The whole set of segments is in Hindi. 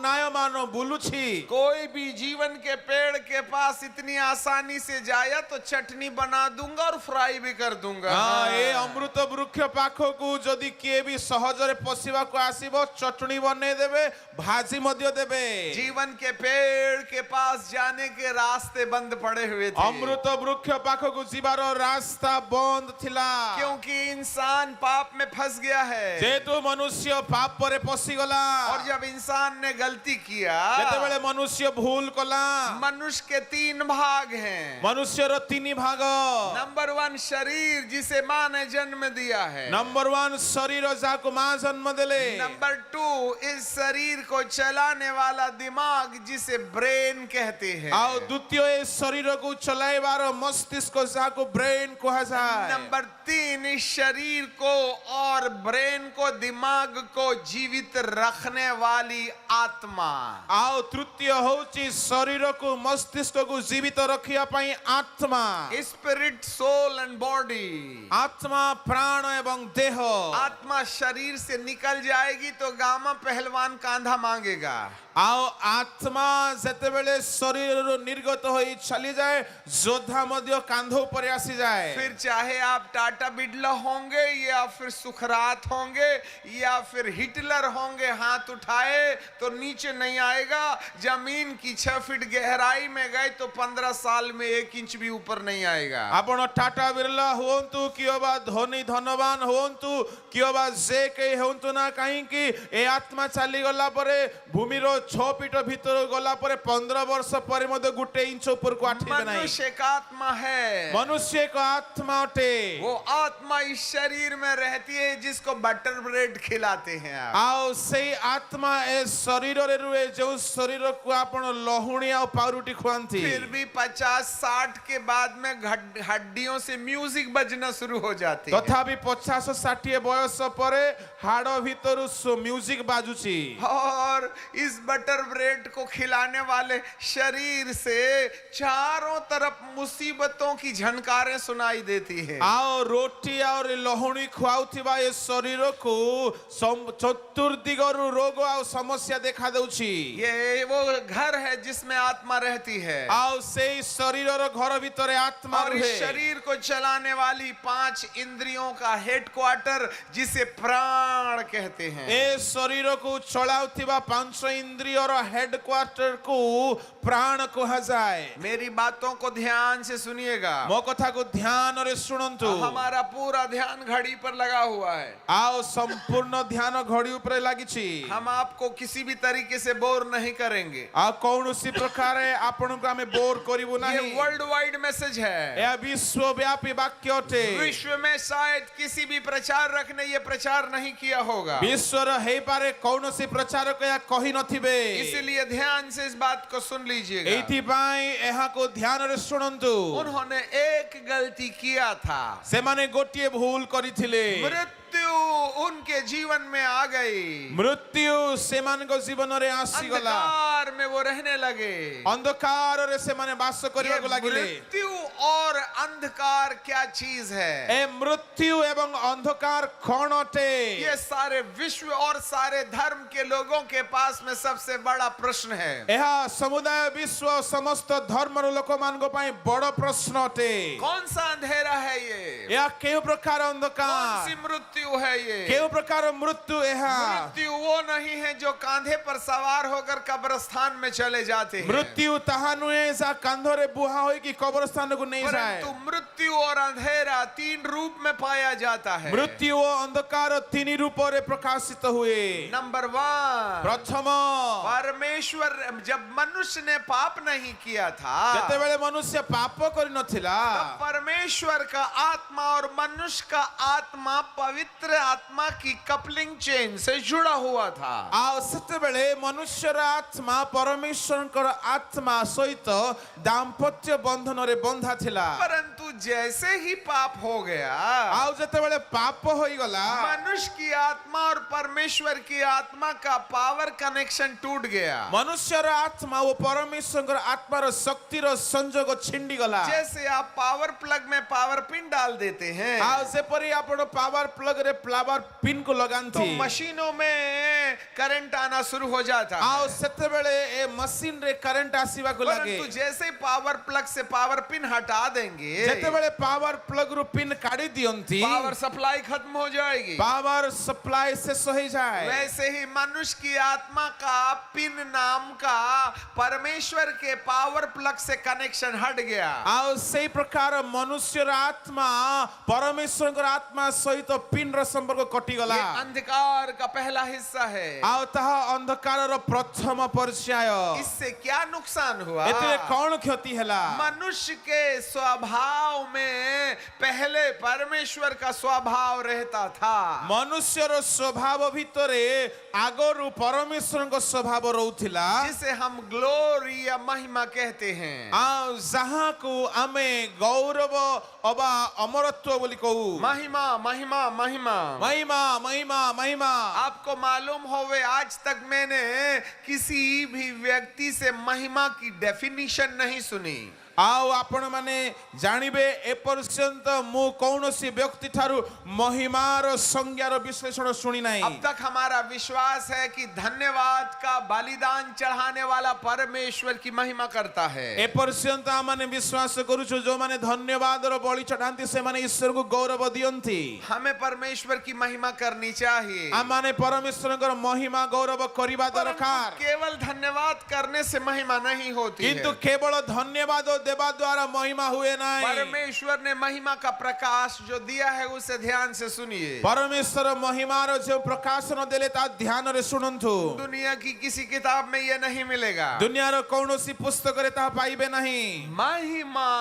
नायमानो बुलुछि कोई भी जीवन के पेड़ के पास इतनी आसानी से जाया तो चटनी बना दूंगा और फ्राई भी कर दूंगा। ए अमृत वृक्ष पाखकु जदि किए भी सहजरे पशिबाकु आसीबो चटनी बने देबे भाजी मध्य देबे। जीवन के पेड़ के पास जाने के रास्ते बंद पड़े हुए थे। अमृत वृक्ष पाखकु जिबारो रास्ता बंद थिला क्योंकि इंसान पाप में फंस गया है। जेतु मनुष्य पाप परे पसी गला और जब इंसान ने गलती किया जेतेबेले मनुष्य भूल कला मनुष्य के 3 भाग हैं। मनुष्य रो 3 भाग। नंबर 1 शरीर जिसे मां ने जन्म दिया है। नंबर 1 शरीर जाको मां जन्म देले। नंबर 2 इस शरीर को चलाने वाला दिमाग जिसे ब्रेन कहते हैं। और द्वितीय इस शरीर को चलाएबार मस्तिष्क जाको ब्रेन कहा जाए। नंबर 3 इस शरीर को और ब्रेन को दिमाग को जीवित रखने वाली आत्मा। आओ तृतीय होची शरीर को मस्तिष्क को जीवित रखिया पाई आत्मा। Spirit soul and body. आत्मा प्राण एवं देह। आत्मा शरीर से निकल जाएगी तो गामा पहलवान कांधा मांगेगा। आओ आत्मा जेतेबेले शरीर निर्गत होई चली जाए योद्धा मध्य कांधो ऊपर आसी जाए। फिर चाहे आप टाटा बिरला होंगे या फिर सुखरात होंगे या फिर हिटलर होंगे, हाथ उठाए तो नीचे नहीं आएगा। जमीन की 6 फीट गहराई में गए तो 15 साल में 1 इंच भी ऊपर नहीं आएगा। आपण टाटा बिरला होंतु कियोबा धनी धनवान होंतु कियोबा जे के होंतु ना कहीं कि ए आत्मा चली गला परे भूमि रो 6 फीट भीतर गला परे 15 वर्ष पर मध्य गुटे इंच ऊपर को आठिबे नहीं। मनुष्य का आत्मा है। मनुष्य का आत्मा अटे। वो आत्मा इस शरीर में रहती है जिसको बटर ब्रेड खिलाते हैं आप। आओ से आत्मा ए शरीर रे रुए जो शरीर को आपण लहुणी आ पाउरुटी खुआंती। फिर भी 50-60 के बाद में हड्डियों से म्यूजिक बजना शुरू हो जाती है। तथापि 50-60 बयस परे हाड़ भीतर म्यूजिक बाजुची। और इस बटर ब्रेड को खिलाने वाले शरीर से चारों तरफ मुसीबतों की झनकारें सुनाई देती है। आओ रोटी और लहुणी खुआउथिबा ए शरीर को चतुर्दिगरु रोग आ समस्या देखा दउची। ये वो घर है जिसमें आत्मा रहती है। आओ से शरीर रो घर भीतर आत्मा और रहे। इस शरीर को चलाने वाली 5 इंद्रियों का हेडक्वार्टर जिसे प्राण कहते हैं। ए शरीर को चलाउथिबा 5 इंद्रिय रो हेडक्वार्टर को प्राण कहा जाए। मेरी बातों को ध्यान से सुनिएगा। मो कथा को ध्यान रे सुनंतु। हमारा पूरा ध्यान घड़ी पर लगा हुआ है। आओ संपूर्ण ध्यान घड़ी ऊपर लागिछि। हम आपको किसी भी तरीके से बोर नहीं करेंगे। आ कौनसी प्रकार आपण को हमें बोर करिवु नहीं। ये वर्ल्ड वाइड मैसेज है। यह विश्वव्यापी वाक्य अटे। विश्व में शायद किसी भी प्रचारक ने ये प्रचार नहीं किया होगा। विश्व रे हे पारे कौनसी प्रचारक या कहि नथिबे। इसलिए ध्यान से इस बात को सुन लीजिएगा। एथि पई एहा को ध्यान रे सुनंतु। उन्होंने एक गलती किया था। से माने गोटिए भूल करिथिले। मृत्यु उनके जीवन में आ गई। मृत्यु से मान को जीवन रे आसी गला। अंधकार में वो रहने लगे। अंधकार रे से माने वास करिया को लागिले। मृत्यु और अंधकार क्या चीज है? ए मृत्यु एवं अंधकार कौन अटे? ये सारे विश्व और सारे धर्म के लोगों के पास में सबसे बड़ा प्रश्न है। यह समुदाय विश्व समस्त धर्म रो लोक मान को पाई बड़ प्रश्न अटे। कौन सा अंधेरा है ये? यह केउ प्रकार कौन अंधकार? सी मृत्यु है ये? केउ प्रकार मृत्यु यह? मृत्यु वो नहीं है जो कांधे पर सवार होकर कब्रिस्तान में चले जाते हैं। मृत्यु ताहा नुहे जा कांधरे बुहा होई कि कब्रिस्तान को नहीं जाए। परंतु मृत्यु और अंधेरा 3 रूप में पाया जाता है। मृत्यु और अंधकार 3 रूप रे प्रकाशित हुए। नंबर 1 प्रथम परमेश्वर जब मनुष्य ने पाप नहीं किया था, जेतेबेले मनुष्य पाप करि नथिला, तब परमेश्वर का आत्मा और मनुष्य का आत्मा पवित्र आत्मा की कपलिंग चेन से जुड़ा हुआ था। आ सेतेबेले मनुष्यर आत्मा परमेश्वर आत्मा सहित दाम्पत्य बंधन रे बंधा थिला। परंतु जैसे ही पाप हो गया, आ जेतेबेले पाप होई गला, मनुष्य की आत्मा और परमेश्वर की आत्मा का पावर कनेक्शन टूट गया। मनुष्यर आत्मा वो परमेश्वर आत्मा रो शक्ति रो संजोग छिंडी गला। जैसे आप पावर प्लग में पावर पिन डाल देते हैं, आ से परी आपण पावर प्लग रे ପ୍ଲାବର ପିନ୍ କୁ तो ଲଗାନ୍ତି मशीनों में करंट आना शुरू हो जाता ଆଉ है। ସେତେବେଳେ ଏ ମେସିନ ରେ କରେଣ୍ଟ ଆସିବାକୁ ଲାଗେ परंतु जैसे ही पावर प्लग से पावर पिन हटा देंगे, ଯେତେବେଳେ ପାୱାର ପ୍ଲଗ ରୁ ପିନ୍ କାଢି ଦିଅନ୍ତି पावर सप्लाई खत्म हो जाएगी। पावर सप्लाई ଶେଷ ହେଇଯାଏ वैसे ही मनुष्य की आत्मा का पिन नाम का परमेश्वर के पावर प्लग से कनेक्शन हट गया। ଆଉ ସେଇ ପ୍ରକାର ମନୁଷ୍ୟର ଆତ୍ମା ପରମେଶ୍ୱରଙ୍କର ଆତ୍ମା ସହିତ ପିନ୍ ର ସମ୍ପର୍କ କଟିଗଲା ये अंधकार का पहला हिस्सा है। ଆଉ ତାହା ଅନ୍ଧକାରର ପ୍ରଥମ ପର୍ଯ୍ୟାୟ इससे क्या नुकसान हुआ? ଏଥିରେ କଣ କ୍ଷତି ହେଲା मनुष्य के स्वभाव में पहले परमेश्वर का स्वभाव रहता था। ମନୁଷ୍ୟର ସ୍ୱଭାବ ଭିତରେ ଆଗରୁ ପରମେଶ୍ୱରଙ୍କ ସ୍ୱଭାବ ରହୁଥିଲା जिसे हम ग्लोरी या महिमा कहते हैं। ଆଉ ଯାହାକୁ ଆମେ ଗୌରବ ଅବା ଅମରତ୍ୱ ବୋଲି କହୁ महिमा महिमा महिमा। ମହିମା ମହିମା ମହିମା आपको मालूम होवे आज तक मैंने किसी भी व्यक्ति से महिमा की डेफिनेशन नहीं सुनी। ଆଉ ଆପଣ ମାନେ ଜାଣିବେ ଏପର୍ଯ୍ୟନ୍ତ ମୁଁ କୌଣସି ବ୍ୟକ୍ତି ଠାରୁ ମହିମାର ସଂଜ୍ଞାର ବିଶ୍ଳେଷଣ ଶୁଣି ନାହିଁ अब तक हमारा विश्वास है कि धन्यवाद का बलिदान चढ़ाने वाला परमेश्वर की महिमा करता है। ଏପର୍ଯ୍ୟନ୍ତ ଆମମାନେ ବିଶ୍ୱାସ କରୁଛୁ ଯୋଉମାନେ ଧନ୍ୟବାଦର ବଳି ଚଢାନ୍ତି ସେମାନେ ଈଶ୍ୱରଙ୍କୁ ଗୌରବ ଦିଅନ୍ତି हमें परमेश्वर की महिमा करनी चाहिए। ଆମମାନେ ପରମେଶ୍ୱରଙ୍କର ମହିମା ଗୌରବ କରିବା परंतु ଦରକାର केवल धन्यवाद करने से महिमा नहीं होती କିନ୍ତୁ है। କେବଳ ଧନ୍ୟବାଦ ଦେବା ଦ୍ୱାରା ମହିମା ହୁଏ ନାହିଁ परमेश्वर ने महिमा का प्रकाश जो दिया है उसे ध्यान से सुनिए। ପରମେଶ୍ୱର ମହିମାର ଯେଉଁ ପ୍ରକାଶନ ଦେଲେ ତା ଧ୍ୟାନରେ ଶୁଣନ୍ତୁ दुनिया की किसी किताब में यह नहीं मिलेगा। ଦୁନିଆର କୌଣସି ପୁସ୍ତକରେ ତାହା ପାଇବେ ନାହିଁ महिमा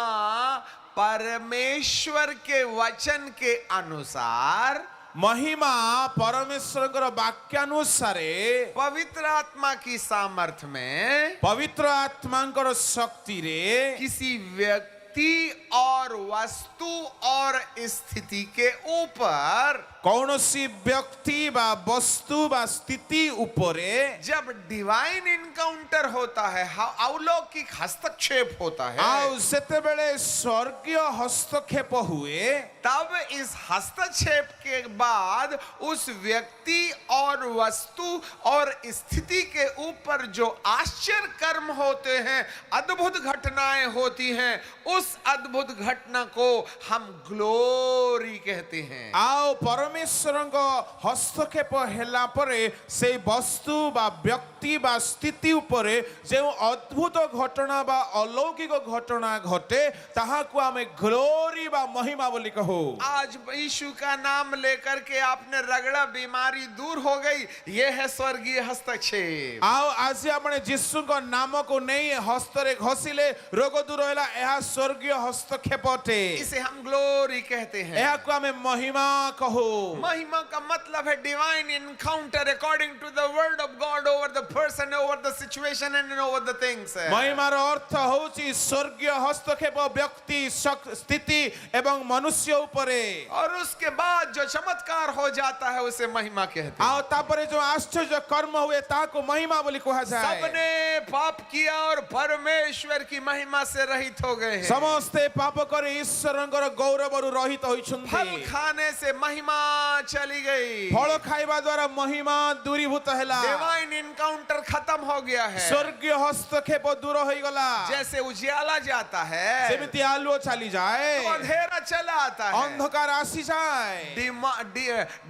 परमेश्वर के वचन के अनुसार ମହିମା ପରମେଶ୍ୱରଙ୍କର ବାକ୍ୟାନୁସାରେ पवित्र आत्मा की सामर्थ्य में ପବିତ୍ର ଆତ୍ମାଙ୍କର ଶକ୍ତିରେ किसी व्यक्ति और वस्तु और स्थिति के ऊपर କୌଣସି ବ୍ୟକ୍ତି ବା ବସ୍ତୁ ବା ସ୍ଥିତି ଉପରେ जब डिवाइन इनकाउंटर होता है, अलौकिक हस्तक्षेप होता है, ଆଉ ସେତେବେଳେ ସ୍ୱର୍ଗୀୟ ହସ୍ତକ୍ଷେପ हुए तब इस हस्तक्षेप के बाद उस व्यक्ति और वस्तु और स्थिति के ऊपर जो आश्चर्य कर्म होते हैं, अद्भुत घटनाएं होती हैं, उस अद्भुत घटना को हम ग्लोरी कहते हैं। ଆଉ ପରମେଶ୍ୱରଙ୍କ ହସ୍ତକ୍ଷେପ ହେଲା ପରେ ସେଇ ବସ୍ତୁ ବା ବ୍ୟକ୍ତି ବା ସ୍ଥିତି ଉପରେ ଯେଉଁ ଅଦ୍ଭୁତ ଘଟଣା ବା ଅଲୌକିକ ଘଟଣା ଘଟେ ତାହାକୁ ଆମେ ଗ୍ଲୋରି ବା ମହିମା ବୋଲି କହୁ आज यीशु का नाम लेकर के आपने रगड़ा, बीमारी दूर हो गई, यह है स्वर्गीय हस्तक्षेप। ଆଉ ଆଜି આપણે ଯୀଶୁଙ୍କ ନାମକୁ ନେଇ ହସ୍ତରେ ଘଷିଲେ ରୋଗ ଦୂର ହେଲା ଏହା ସ୍ୱର୍ଗୀୟ ହସ୍ତକ୍ଷେପ ଅଟେ इसे हम ग्लोरी कहते हैं। ଏହାକୁ ଆମେ ମହିମା କହୁ महिमा का मतलब है divine encounter according to the word of God over the person, over the situation and over the things. ମହିମାର ଅର୍ଥ ହେଉଛି ସ୍ୱର୍ଗୀୟ ହସ୍ତକ୍ଷେପ ବ୍ୟକ୍ତି ସ୍ଥିତି ଏବଂ ମନୁଷ୍ୟ ଉପରେ और उसके बाद जो चमत्कार हो जाता है उसे महिमा कहते हैं। ଆଉ ତାପରେ ଯୋଉ ଆଶ୍ଚର୍ଯ୍ୟ କର୍ମ ହୁଏ ତାହାକୁ ମହିମା ବୋଲି କୁହାଯାଏ सबने पाप किया और परमेश्वर की महिमा से रहित हो गए हैं। ସମସ୍ତେ ପାପ କରି ଈଶ୍ୱରଙ୍କର ଗୌରବରୁ ରହିତ फल ହୋଇଛନ୍ତି खाने से महिमा चली गई। ଫଳ ଖାଇବା ଦ୍ୱାରା ମହିମା ଦୂରୀଭୂତ ହେଲା डिवाइन इनकाउंटर खत्म हो गया है। ସ୍ୱର୍ଗୀୟ ହସ୍ତକ୍ଷେପ ଦୂର ହୋଇଗଲା जैसे उजियाला जाता है ଯେମିତି ଆଲୁଅ ଚାଲିଯାଏ तो अंधेरा चला आता है। ଅନ୍ଧକାର ଆସିଯାଏ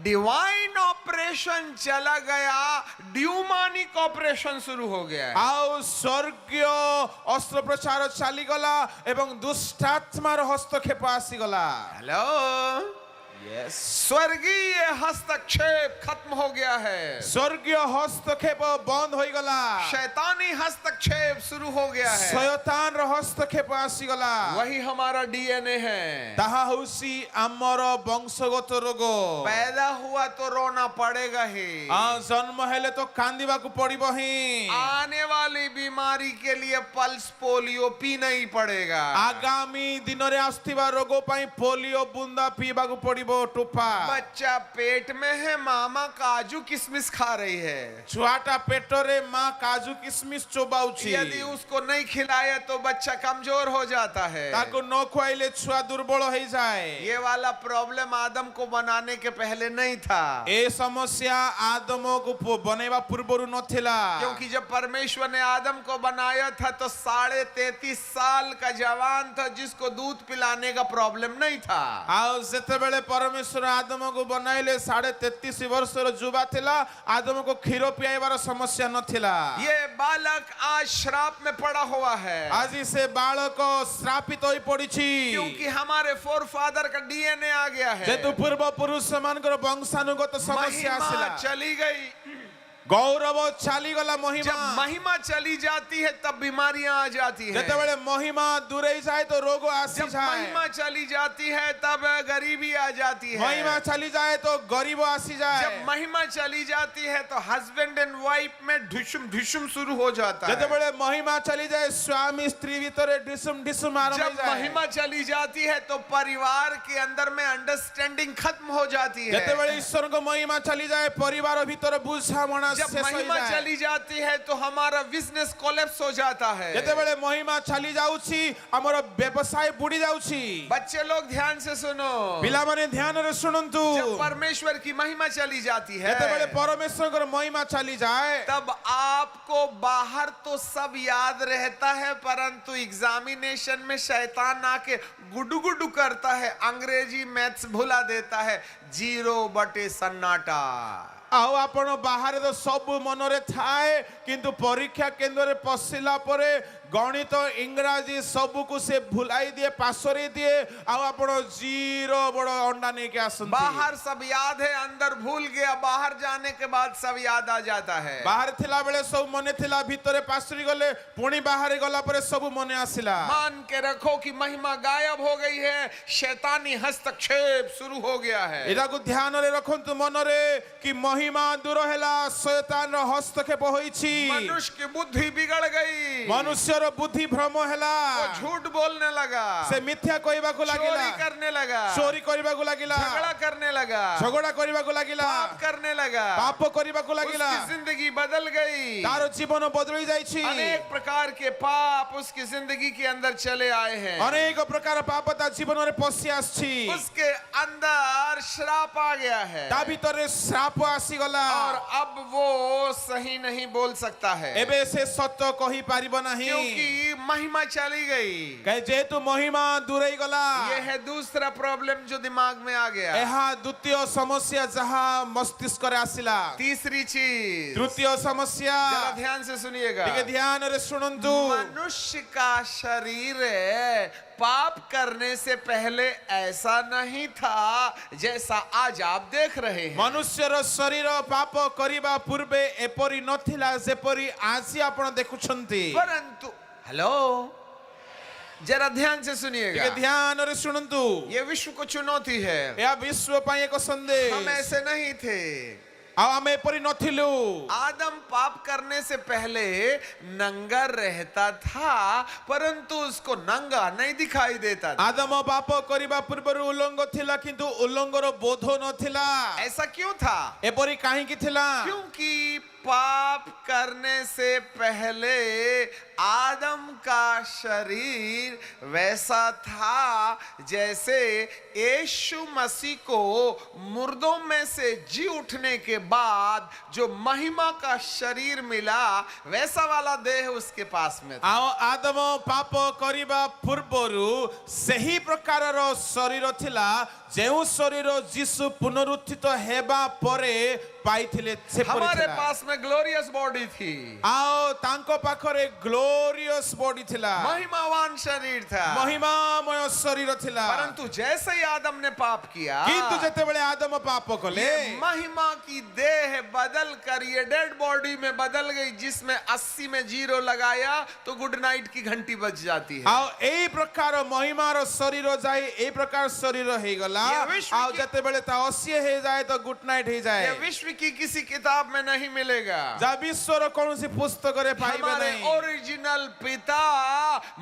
डिवाइन ऑपरेशन चला गया, ड्यूमानिक ऑपरेशन शुरू हो गया है। ଆଉ ସ୍ୱର୍ଗୀୟ ଅସ୍ତ୍ରୋପଚାର ଚାଲିଗଲା ଏବଂ ଦୁଷ୍ଟାତ୍ମାର ହସ୍ତକ୍ଷେପ ଆସିଗଲା हेलो, स्वर्गीय हस्तक्षेप खत्म हो गया है। ସ୍ୱର୍ଗୀୟ ହସ୍ତକ୍ଷେପ ବନ୍ଦ ହୋଇଗଲା शैतानी हस्तक्षेप शुरू हो गया है। ଶୟତାନର ହସ୍ତକ୍ଷେପ ଆସିଗଲା वही हमारा डीएनए है। ତାହା ହେଉଛି ଆମର ବଂଶଗତ ରୋଗ पैदा हुआ तो रोना पड़ेगा ही। ଜନ୍ମ ହେଲେ ତ କାନ୍ଦିବାକୁ ପଡିବ ହିଁ आने वाली बीमारी के लिए पल्स पोलियो पीना ही पड़ेगा। आगामी दिन रे आस्थिबा रोग पई पोलियो बुंदा पीबा को पड़िबो टोपा। बच्चा पेट में है, मामा काजू किशमिश खा रही है, छुआटा पेटरे मां काजू किशमिश चोबाउची। यदि उसको नहीं खिलाए तो बच्चा कमजोर हो जाता है। ताको न खुआइले छुआ दुर्बल हो जाए। ये वाला प्रॉब्लम आदम को बनाने के पहले नहीं था, ए समस्या आदम को बनेवा पूर्वरु नथिला। क्योंकि जब परमेश्वर ने आदम को बनाया था तो 33.5 साल का जवान था, जिसको दूध पिलाने का प्रॉब्लम नहीं था। आ जेतेबेले परमेश्वर आदम को बनाइले 33.5 वर्षर जुबा थिला, आदम को खीरो पियाइबार समस्या नथिला। ये बालक आज श्राप में पड़ा हुआ है, आज से बालक श्रापित होई पड़िछि। क्योंकि हमारे फोर फादर का डीएनए आ गया है। जेतु पूर्व पुरुष मानकर वंशानुगत समस्या महिमा आसिला। चली गई। गौरव चाली गला महिमा। जब महिमा चली जाती है तब बीमारियां आ जाती है। जेतेबेले महिमा दूरे जाए तो रोग आसी जब जाए। महिमा चली जाती है तब गरीबी आ जाती है। महिमा चली जाए तो गरीब आसी जाए। जब महिमा चली जाती है तो हस्बैंड एंड वाइफ में ढिशुम ढिशुम शुरू हो जाता है। जेतेबेले महिमा चली जाए स्वामी स्त्री भीतर ढिसुम ढिसुम आरंभ हो जब जाए। महिमा चली जाती है तो परिवार के अंदर में अंडरस्टैंडिंग खत्म हो जाती है। जेतेबेले ईश्वर को महिमा चली जाए परिवार भीतर बुझामणा जब शेष हो महिमा जाए। चली जाती है तो हमारा बिजनेस कोलैप्स हो जाता है। जेतेबेले महिमा चली जाउछि हमर व्यवसाय बुडी जाउछि। बच्चे लोग ध्यान से सुनो, पिला माने ध्यान रे सुनंतु। जब परमेश्वर की महिमा चली जाती है जेतेबेले परमेश्वर को महिमा चली जाए तब आपको बाहर तो सब याद रहता है, परंतु एग्जामिनेशन में शैतान आके गुडू गुडू करता है, अंग्रेजी मैथ्स भुला देता है, 0 सन्नाटा। आओ आपण बाहर तो सब मनरे थाए, किंतु परीक्षा केंद्र रे पसिला परे गणित इंग्राजी सब को से भुलाई दिए, पासरी दिए। आओ आपण 0 बड़ अंडा नहीं के आसंती। बाहर सब याद है, अंदर भूल गया, बाहर जाने के बाद सब याद आ जाता है। बाहर थिला बेले सब मने थिला, भीतरे पासरी गले, पुणी बाहर गला परे सब मने आसिला। मान के रखो कि महिमा गायब हो गई है, शैतानी हस्तक्षेप शुरू हो गया है। एटा को ध्यान रे रखंतु मन रे कि महिमा दूर हैला, शैतान रो हस्तक्षेप होईछि। मनुष्य की बुद्धि बिगड़ गई, मनुष्य रो बुद्धि भ्रम हैला, वो झूठ बोलने लगा, से मिथ्या कहबा को लागिला, चोरी करने लगा, चोरी करबा को लागिला, झगड़ा करने लगा, झगड़ा करबा को लागिला, पाप करने लगा, पाप करबा को लागिला। उसकी जिंदगी बदल गई। तारो जीवन बदली जाइछि। अनेक प्रकार के पाप उसकी जिंदगी के अंदर चले आए हैं। अनेक प्रकार पाप ता जीवन रे पसि आछि। उसके अंदर श्राप आ गया है ता भीतर श्राप आसी गला, और अब वो सही नहीं बोल सकता है, एबे से सत्य कहि पारिबो नाही, क्योंकि महिमा चली गई। कहे जेतु महिमा दूरै गला। ये है दूसरा प्रॉब्लम जो दिमाग में आ गया। एहा द्वितीय समस्या जहा मस्तिष्क रे आसिला। तीसरी चीज, तृतीय समस्या जरा ध्यान से सुनिएगा। ठीक है, ध्यान रे सुनंतु। मनुष्य का शरीर पाप करने से पहले ऐसा नहीं था जैसा आज आप देख रहे हैं। मनुष्य रो शरीर पाप करिबा पूर्वे एपरि नथिला जेपरि आजि आपण देखुछंती। परंतु हेलो, जरा ध्यान से सुनिएगा। ठीक है, ध्यान रे सुनंतु। ये विश्व को चुनौती है, या विश्व पई एक संदेश। हम ऐसे नहीं थे। आ हम एपरि नथिलु। आदम पाप करने से पहले नंगा रहता था, परंतु उसको नंगा नहीं दिखाई देता था। आदम पाप करिबा पूर्वरु उल्लंघ थिला, किंतु उल्लंघर बोध नथिला। ऐसा क्यों था? एपरि काहे कि थिला? क्योंकि पाप करने से पहले आदम का शरीर वैसा था जैसे यीशु मसीह को मुर्दों में से जी उठने के बाद जो महिमा का शरीर मिला, वैसा वाला देह उसके पास में था। आओ आदम पाप करिबा पूर्वरु सही प्रकारर शरीर थिला, जेउ शरीर यीशु पुनरुत्थित हेबा परे पाइथिले से हमारे पास में ग्लोरियस बॉडी थी। आओ तांको पाखरे ग्लोरियस बॉडी थिला, महिमावान शरीर था, महिमामय शरीर थिला। परंतु जैसे ही आदम ने पाप किया, किंतु जेतेबेले आदम पाप कले, ये महिमा की देह बदल कर ये डेड बॉडी में बदल गई, जिसमें 80 में 0 लगाया तो गुड नाइट की घंटी बज जाती है। आओ एई प्रकार महिमार शरीर जाय, एई प्रकार शरीर हे गला। ये विश्व आओ की- जेतेबेले ता 80 हे जाए तो गुड नाइट हे जाए। ये विश्व की किसी किताब में नहीं मिलेगा। जा विश्वर कौनसी पुस्तक रे पाइबे हमारे नहीं। ओरिजिनल पिता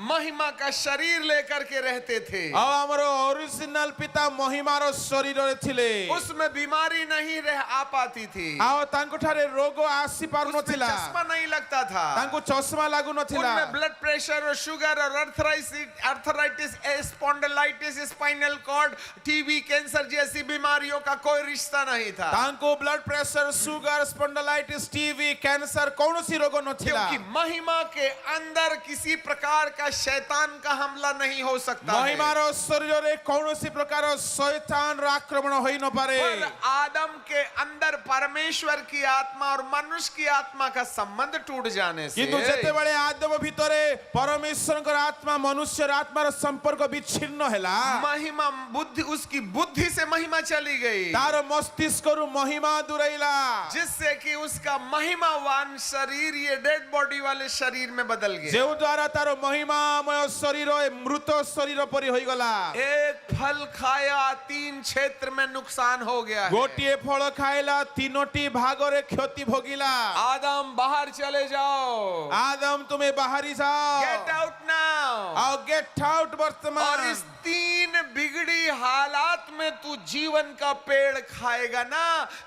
महिमा का शरीर लेकर के रहते थे। आ हमरो ओरिजिनल पिता महिमार शरीर रे थिले। उसमें बीमारी नहीं रह आ पाती थी। आ तांको ठारे रोग आसी पार उसमें नथिला। चश्मा नहीं लगता था। तांको चश्मा लागू नथिला। उनमें ब्लड प्रेशर और शुगर और arthritis, spondylitis, spinal cord, TB, cancer जैसी बीमारियों का कोई रिश्ता नहीं था। तांको blood pressure, sugar, spondylitis, TB, cancer कौनसी रोग नथिला। क्योंकि महिमा के अंदर किसी प्रकार का शैतान का हमला नहीं हो सकता है। महिमार शरीर रे कौनसी प्रकार शैतान रो आक्रमण होई न पारे। पर आदम के अंदर परमेश्वर की आत्मा और मनुष्य की आत्मा का संबंध टूट जाने से किंतु जेते बेले आदम भितरे परमेश्वर आत्मा मनुष्य आत्मार संपर्क विच्छिन्न हैला। महिमा बुद्धि, उसकी बुद्धि से महिमा चली गई, तार मस्तिष्क रु महिमा दुरैला, जिससे कि उसका महिमावान शरीर ये डेड बॉडी वाले शरीर में बदल गया। जेउ द्वारा तार महिमामय शरीर मृत शरीर परि होई गला। एक फल खाया, 3 क्षेत्र में नुकसान हो गया है। गोटिए फल खाइला, तीनोटी भागरे क्षति भोगिला। आदम बाहर चले जाओ। आदम तुम्हें बाहरी जाओ। Get out now. आओ गेट आउट और वर्तमान। इस 3 बिगड़ी हालात में तू जीवन का पेड़ खाएगा ना,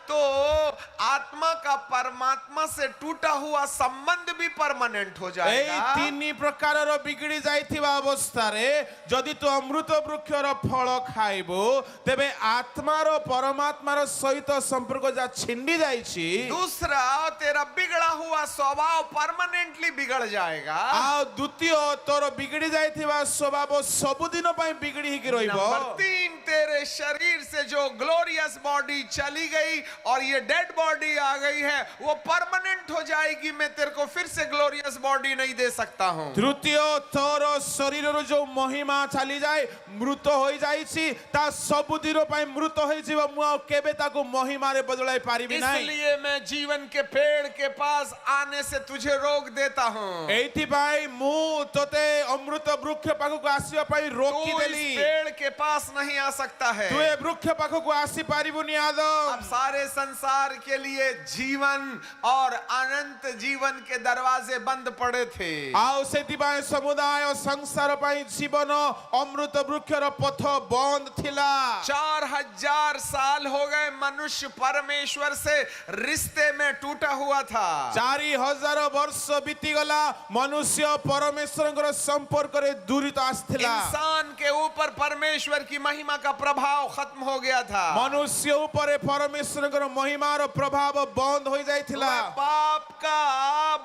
तो आत्मा का परमात्मा से टूटा हुआ संबंध भी परमानेंट हो এই जाएगा। ତିନି ପ୍ରକାରର ବିଗିଡି ଯାଇଥିବା ଅବସ୍ଥାରେ ଯଦି ତୁ ଅମୃତ ବୃକ୍ଷର ଫଳ ଖାଇବୁ ତେବେ ଆତ୍ମାର ପରମାତ୍ମାର ସହିତ ସମ୍ପର୍କ ଯା ଛିଣ୍ଡି ଯାଇଛି। दूसरा, तेरा बिगड़ा हुआ स्वभाव परमानेंटली बिगड़ जाएगा। ଆଉ ଦ୍ୱିତୀୟ ତୋର ବିଗିଡି ଯାଇଥିବା ସ୍ୱଭାବ ସବୁଦିନ ପାଇଁ ବିଗିଡି ହେଇକି ରହିବ। नंबर 3, तेरे शरीर से जो ग्लोरियस बॉडी चली गई और ये डेड बॉडी आ गई है, वो परमानेंट हो जाएगी। मैं तेरे को फिर से ग्लोरियस बॉडी नहीं दे सकता हूं। ତୃତୀୟ ତୋର ଶରୀରରୁ ଯୋଉ ମହିମା ଚାଲିଯାଏ ମୃତ ହୋଇଯାଇଛି ତା ସବୁଦିନ ପାଇଁ ମୃତ ହୋଇଯିବ। ମୁଁ ଆଉ କେବେ ତାକୁ ମହିମାରେ ବଦଳାଇ ପାରିବି ନାହିଁ। इसलिए मैं जीवन के पेड़ के पास आने से तुझे रोक देता हूं। ଏଇଥିପାଇଁ ମୁଁ ତୋତେ ଅମୃତ ବୃକ୍ଷ ପାଖକୁ ଆସିବା ପାଇଁ तू ରୋକିଦେଲି। इस पेड़ के पास नहीं आ सकता है। ତୁ ଏ ବୃକ୍ଷ ପାଖକୁ ଆସିପାରିବୁନି ଆଦମ। अब सारे संसार के लिए जीवन और अनंत जीवन के दरवाजे बंद पड़े थे। ଆଉ ସେଥିପାଇଁ ସମୁଦାୟ ସଂସାର ପାଇଁ ଜୀବନ ଅମୃତ ବୃକ୍ଷର ପଥ ବନ୍ଦ ଥିଲା। 4000 साल हो गए मनुष्य परमेश्वर से रिश्ते में टूटा हुआ था। 4000 ବର୍ଷ ବିତିଗଲା ମନୁଷ୍ୟ ପରମେଶ୍ୱରଙ୍କର ସମ୍ପର୍କରେ ଦୂରିତ ଆସିଥିଲା। इंसान के ऊपर परमेश्वर की महिमा का प्रभाव खत्म हो गया था। ମନୁଷ୍ୟ ଉପରେ ପରମେଶ୍ୱରଙ୍କର ମହିମାର ପ୍ରଭାବ ବନ୍ଦ ହୋଇ ଯାଇଥିଲା। वह पाप का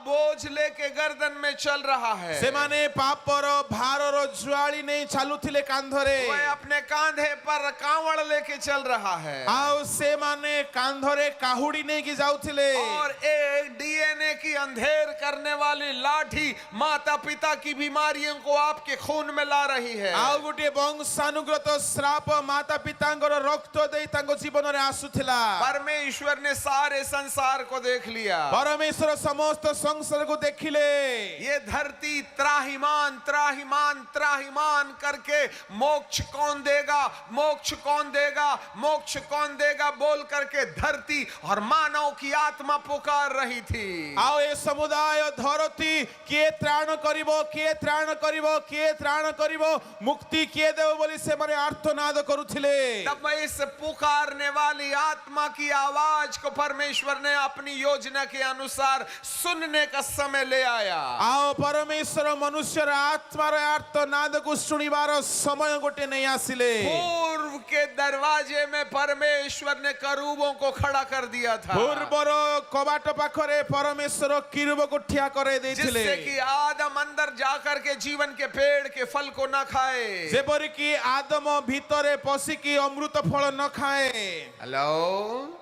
बोझ लेके गर्दन में चल रहा है। ସେମାନେ ପାପର ଭାରର ଜୁଆଳି ନେଇ ଚାଲୁଥିଲେ କାନ୍ଧରେ। वह अपने कांधे पर कांवड़ लेके चल रहा है। ଆଉ ସେମାନେ କାନ୍ଧରେ କାହୁଡି ନେଇକି ଯାଉଥିଲେ। और एक डीएनए की अंधेर करने वाली लाठी माता पिता की बीमारियों को आपके खून में ला रही है। ଆଉ ଗୋଟିଏ ବଂଶାନୁଗତ ଶ୍ରାପ ମାତା ପିତାଙ୍କର ରକ୍ତ ଦେଇ ତାଙ୍କ ଜୀବନରେ ଆସୁଥିଲା। परमेश्वर ने सारे संसार को देख लिया। ପରମେଶ୍ୱର ସମସ୍ତ ସଂସାରକୁ ଦେଖିଲେ। ये धरती त्राहिमाम त्राहिमाम त्राहिमाम करके मोक्ष कौन देगा, मोक्ष कौन देगा, मोक्ष कौन देगा बोल करके धरती और मानव की आत्मा पुकार रही थी। ଆଉ ଏ ସମୁଦାୟ ଧରତି କିଏ ତ୍ରାଣ କରିବ, କିଏ ତ୍ରାଣ କରିବ, କିଏ ତ୍ରାଣ କରିବ, ମୁକ୍ତି କିଏ ଦେବ ବୋଲି ସେମାନେ ଆର୍ତ୍ତନାଦ କରୁଥିଲେ। तब इस पुकारने वाली आत्मा की आवाज को परमेश्वर ने अपनी योजना के अनुसार सुनने का समय ले आया। ଆଉ ପରମେଶ୍ୱର ମନୁଷ୍ୟର ଆତ୍ମାର ଆର୍ତ୍ତନାଦକୁ ଶୁଣିବାର ସମୟ ଗୋଟେ ନେଇ ଆସିଲେ। पूर्व के दरवाजे में परमेश्वर ने करूबों को खड़ा कर दिया था, ପୂର୍ବର କବାଟ ପାଖରେ ପରମେଶ୍ୱର କିରୁବକୁ ଠିଆ କରାଇ ଦେଇଥିଲେ। जिससे कि आदम अंदर जाकर के जीवन के पेड़ के फल को न खाए। ଯେପରିକି ଆଦମ ଭିତରେ ପଶିକି ଅମୃତ ଫଳ ନ ଖାଏ। हेलो,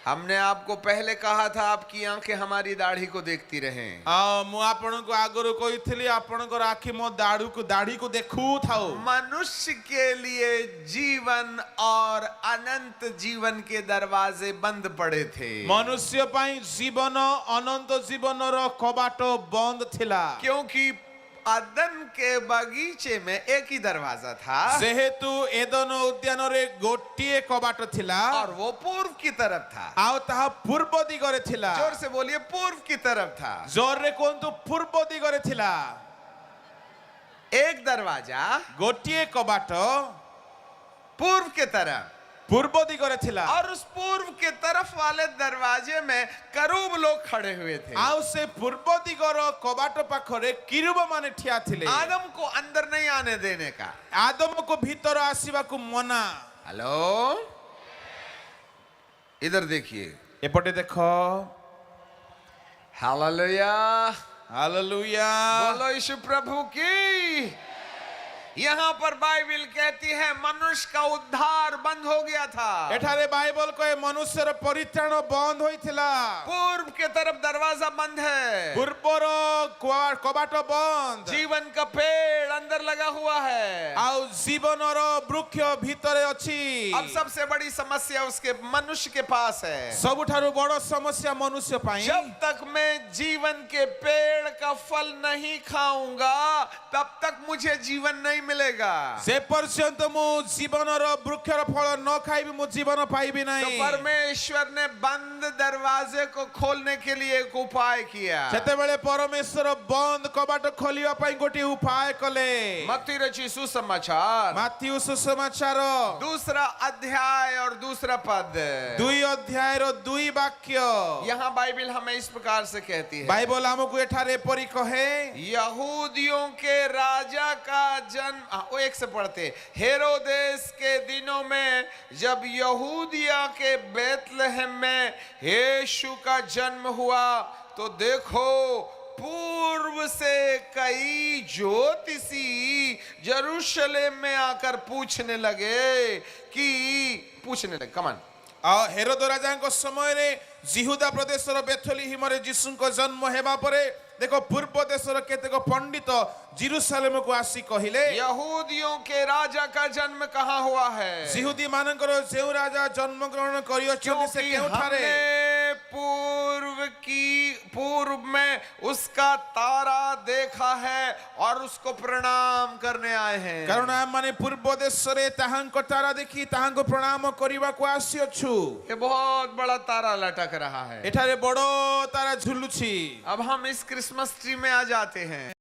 हमने आपको पहले कहा था आपकी आंखें हमारी दाढ़ी को देखती रहें। ଆଉ ମୁଁ ଆପଣଙ୍କୁ ଆଗରୁ କହିଥିଲି ଆପଣଙ୍କର ଆଖି ମୋ ଦାଢିକୁ ଦେଖୁଥାଉ। मनुष्य के लिए जीवन और अनंत जीवन के दरवाजे बंद पड़े थे। ମନୁଷ୍ୟ ପାଇଁ ଜୀବନ ଅନନ୍ତ ଜୀବନର କବାଟ ବନ୍ଦ ଥିଲା। क्योंकि अदन के बगीचे में एक ही दरवाजा था जेहेतु एदन उद्यान रे गोटिए कबाट थिला और वो पूर्व की तरफ था। आउ ताहा पूर्व दिगरे थिला जोर से बोलिए, पूर्व की तरफ था। जोर रे कोंतु पूर्व दिगरे थिला एक दरवाजा गोटिए कबाट पूर्व के तरफ पूर्व दिगरे थिला और उस पूर्व के तरफ वाले दरवाजे में करूब लोग खड़े हुए थे। आउ से पूर्व दिगर कबाट पाखरे किरुब माने ठिया थिले आदम को अंदर नहीं आने देने का। आदम को भीतर आसीबा को मना। हेलो, इधर देखिए, एपटे देखो। हालेलुया, हालेलुया, बोलो यीशु प्रभु की। यहाँ पर बाइबल कहती है मनुष्य का उद्धार बंद हो गया था। एठारे बाइबल को मनुष्य रो परित्राण बंद होइथिला। पूर्व के तरफ दरवाजा बंद है, पूर्वर कबाट बंद, जीवन का पेड़ अंदर लगा हुआ है, आउ जीवन रो वृक्ष भीतरे अछि। अब सबसे बड़ी समस्या उसके मनुष्य के पास है। सबुठारु बड़ समस्या मनुष्य पाई जब तक मैं जीवन के पेड़ का फल नहीं खाऊंगा तब तक मुझे जीवन नहीं मिलेगा। से पर्यंत मु जीवन रो वृक्ष रो फल न खाइबी मु जीवन पाइबी तो नहीं। परमेश्वर ने बंद दरवाजे को खोलने के लिए एक उपाय किया। सेतेबेले परमेश्वर बंद कबाट खोलिबा पई गोटी उपाय कले। मत्ती रची सुसमाचार माथ्यू सुसमाचार दूसरा अध्याय और दूसरा पद, 2 अध्याय रो 2 वाक्य। यहाँ बाइबल हमें इस प्रकार से कहती है, बाइबल हमको एठारे परी कहे यहूदियों के राजा का जन्म, वो एक से पढ़ते, हेरोदेस के दिनों में जब यहूदिया के बेतलहम में यीशु का जन्म हुआ तो देखो पूर्व से कई ज्योतिषी यरूशलेम में आकर पूछने लगे। कमान आ हेरोद राजा समय रे जिहुदा प्रदेश रो बेथलेहम रे यीशु को जन्म हेबा परे देखो पूर्व देश रो केतेक पंडित जेरूशलेम को आसी कहिले यहूदियों के राजा का जन्म कहाँ हुआ है? जिहुदी मानकर जेउ राजा जन्म ग्रहण करियो छथि से केउठारे पूर्व में उसका तारा देखा है और उसको प्रणाम करने आए हैं। कारण हम माने पूर्व देश रे ताहांको तारा देखि ताहांको प्रणाम करिबा को आसी अछु। ये बहुत बड़ा तारा लटक रहा है। एठारे बड़ो तारा झुलुछि। अब हम इस क्रिसमस ट्री में आ जाते हैं।